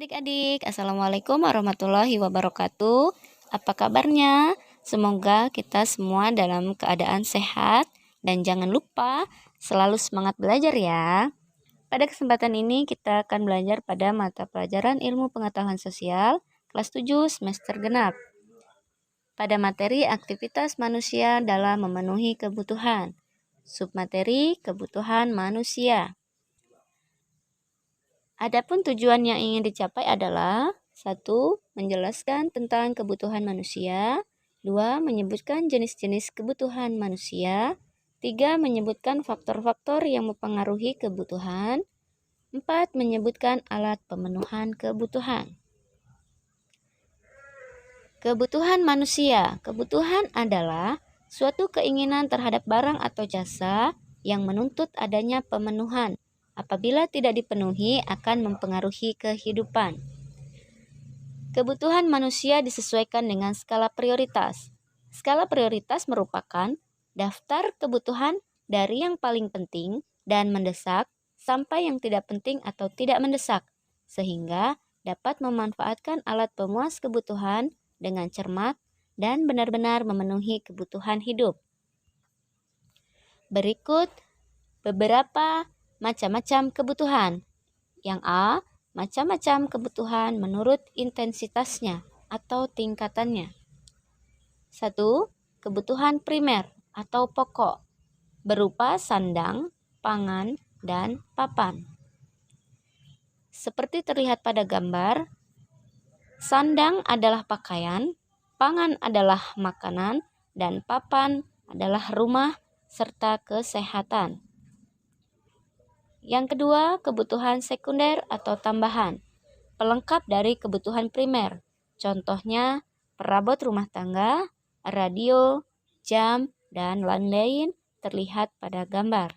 adik-adik, Assalamualaikum warahmatullahi wabarakatuh. Apa kabarnya? Semoga kita semua dalam keadaan sehat dan jangan lupa selalu semangat belajar ya. Pada kesempatan ini kita akan belajar pada mata pelajaran Ilmu Pengetahuan Sosial kelas 7 semester genap. Pada materi aktivitas manusia dalam memenuhi kebutuhan. Submateri kebutuhan manusia. Adapun tujuan yang ingin dicapai adalah 1. Menjelaskan tentang kebutuhan manusia. 2. Menyebutkan jenis-jenis kebutuhan manusia. 3. Menyebutkan faktor-faktor yang mempengaruhi kebutuhan. 4. Menyebutkan alat pemenuhan kebutuhan. Kebutuhan manusia. Kebutuhan adalah suatu keinginan terhadap barang atau jasa yang menuntut adanya pemenuhan. Apabila tidak dipenuhi akan mempengaruhi kehidupan. Kebutuhan manusia disesuaikan dengan skala prioritas. Skala prioritas merupakan daftar kebutuhan dari yang paling penting dan mendesak sampai yang tidak penting atau tidak mendesak, sehingga dapat memanfaatkan alat pemuas kebutuhan dengan cermat dan benar-benar memenuhi kebutuhan hidup. Berikut beberapa macam-macam kebutuhan. Yang A, macam-macam kebutuhan menurut intensitasnya atau tingkatannya. 1. Kebutuhan primer atau pokok, berupa sandang, pangan, dan papan. Seperti terlihat pada gambar, sandang adalah pakaian, pangan adalah makanan, dan papan adalah rumah serta kesehatan. Yang kedua, kebutuhan sekunder atau tambahan, pelengkap dari kebutuhan primer. Contohnya, perabot rumah tangga, radio, jam, dan lain-lain terlihat pada gambar.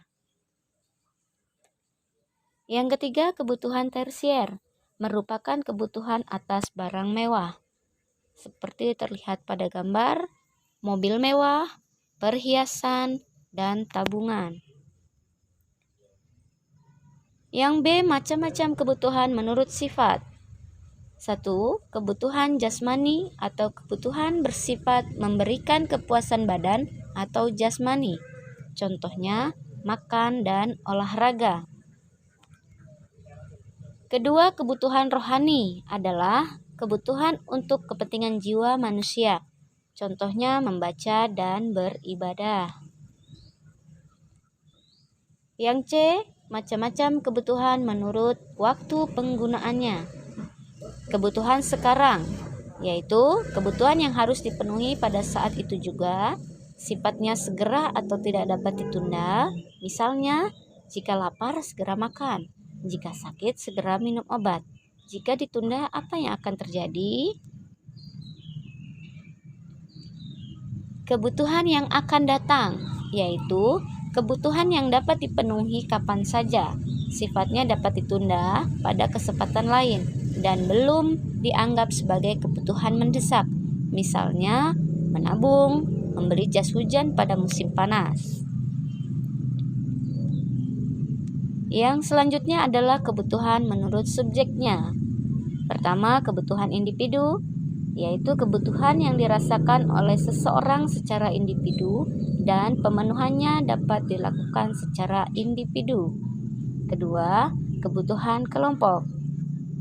Yang ketiga, kebutuhan tersier, merupakan kebutuhan atas barang mewah. Seperti terlihat pada gambar, mobil mewah, perhiasan, dan tabungan. Yang B, macam-macam kebutuhan menurut sifat. 1. Kebutuhan jasmani atau kebutuhan bersifat memberikan kepuasan badan atau jasmani. Contohnya, makan dan olahraga. Kedua, kebutuhan rohani adalah kebutuhan untuk kepentingan jiwa manusia. Contohnya, membaca dan beribadah. Yang C, macam-macam kebutuhan menurut waktu penggunaannya. Kebutuhan sekarang, yaitu kebutuhan yang harus dipenuhi pada saat itu juga, sifatnya segera atau tidak dapat ditunda. Misalnya, jika lapar segera makan, jika sakit segera minum obat. Jika ditunda, apa yang akan terjadi? Kebutuhan yang akan datang, yaitu kebutuhan yang dapat dipenuhi kapan saja, sifatnya dapat ditunda pada kesempatan lain, dan belum dianggap sebagai kebutuhan mendesak. Misalnya, menabung, membeli jas hujan pada musim panas. Yang selanjutnya adalah kebutuhan menurut subjeknya. Pertama, kebutuhan individu, yaitu kebutuhan yang dirasakan oleh seseorang secara individu dan pemenuhannya dapat dilakukan secara individu. Kedua, kebutuhan kelompok,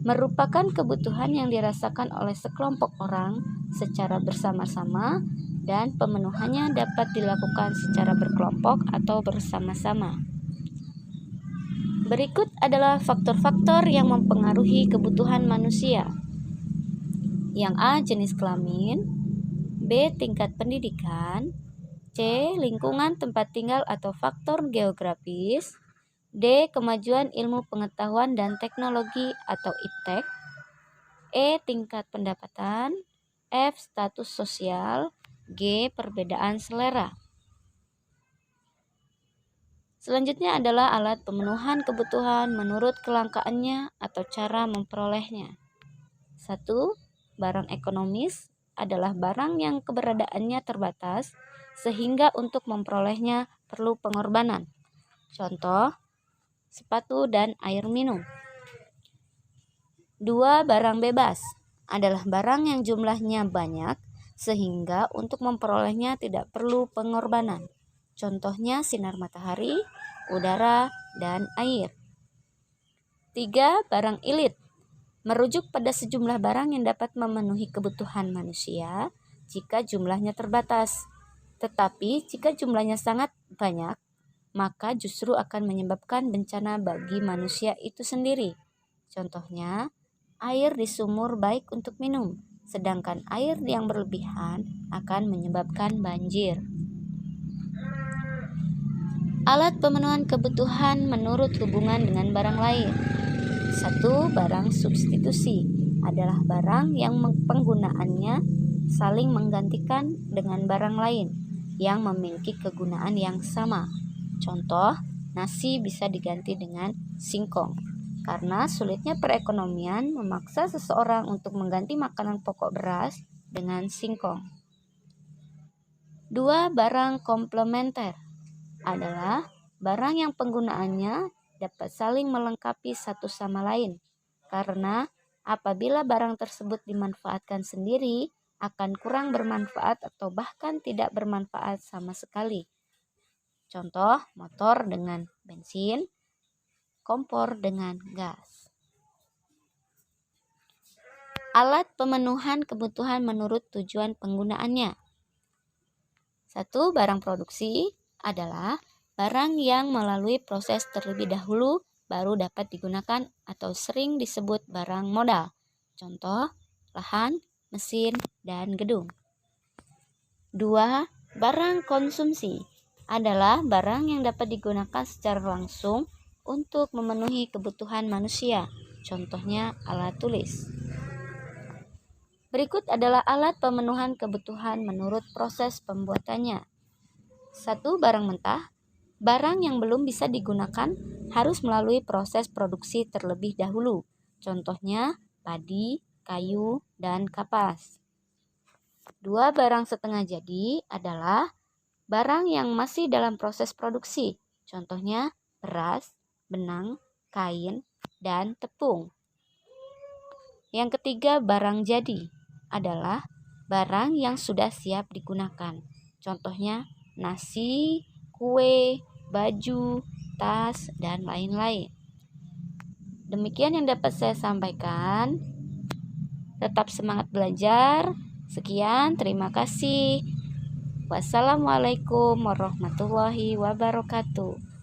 merupakan kebutuhan yang dirasakan oleh sekelompok orang secara bersama-sama dan pemenuhannya dapat dilakukan secara berkelompok atau bersama-sama. Berikut adalah faktor-faktor yang mempengaruhi kebutuhan manusia. Yang A, jenis kelamin, B, tingkat pendidikan, C, lingkungan tempat tinggal atau faktor geografis, D, kemajuan ilmu pengetahuan dan teknologi atau iptek, E, tingkat pendapatan, F, status sosial, G, perbedaan selera. Selanjutnya adalah alat pemenuhan kebutuhan menurut kelangkaannya atau cara memperolehnya. 1. Barang ekonomis adalah barang yang keberadaannya terbatas sehingga untuk memperolehnya perlu pengorbanan. Contoh, sepatu dan air minum. 2. Barang bebas adalah barang yang jumlahnya banyak sehingga untuk memperolehnya tidak perlu pengorbanan. Contohnya sinar matahari, udara, dan air. 3. Barang ilit merujuk pada sejumlah barang yang dapat memenuhi kebutuhan manusia jika jumlahnya terbatas. Tetapi jika jumlahnya sangat banyak, maka justru akan menyebabkan bencana bagi manusia itu sendiri. Contohnya, air di sumur baik untuk minum, sedangkan air yang berlebihan akan menyebabkan banjir. Alat pemenuhan kebutuhan menurut hubungan dengan barang lain. 1. Barang substitusi adalah barang yang penggunaannya saling menggantikan dengan barang lain yang memiliki kegunaan yang sama. Contoh, nasi bisa diganti dengan singkong karena sulitnya perekonomian memaksa seseorang untuk mengganti makanan pokok beras dengan singkong. 2. Barang komplementer adalah barang yang penggunaannya dapat saling melengkapi satu sama lain, karena apabila barang tersebut dimanfaatkan sendiri akan kurang bermanfaat atau bahkan tidak bermanfaat sama sekali. Contoh, motor dengan bensin, kompor dengan gas. Alat pemenuhan kebutuhan menurut tujuan penggunaannya. 1. Barang produksi adalah barang yang melalui proses terlebih dahulu baru dapat digunakan atau sering disebut barang modal. Contoh, lahan, mesin, dan gedung. 2. Barang konsumsi adalah barang yang dapat digunakan secara langsung untuk memenuhi kebutuhan manusia. Contohnya alat tulis. Berikut adalah alat pemenuhan kebutuhan menurut proses pembuatannya. 1. Barang mentah. Barang yang belum bisa digunakan harus melalui proses produksi terlebih dahulu. Contohnya padi, kayu, dan kapas. 2. Barang setengah jadi adalah barang yang masih dalam proses produksi. Contohnya beras, benang, kain, dan tepung. Yang ketiga, barang jadi adalah barang yang sudah siap digunakan. Contohnya nasi, kue, baju, tas, dan lain-lain. Demikian yang dapat saya sampaikan. Tetap semangat belajar. Sekian, terima kasih. Wassalamualaikum warahmatullahi wabarakatuh.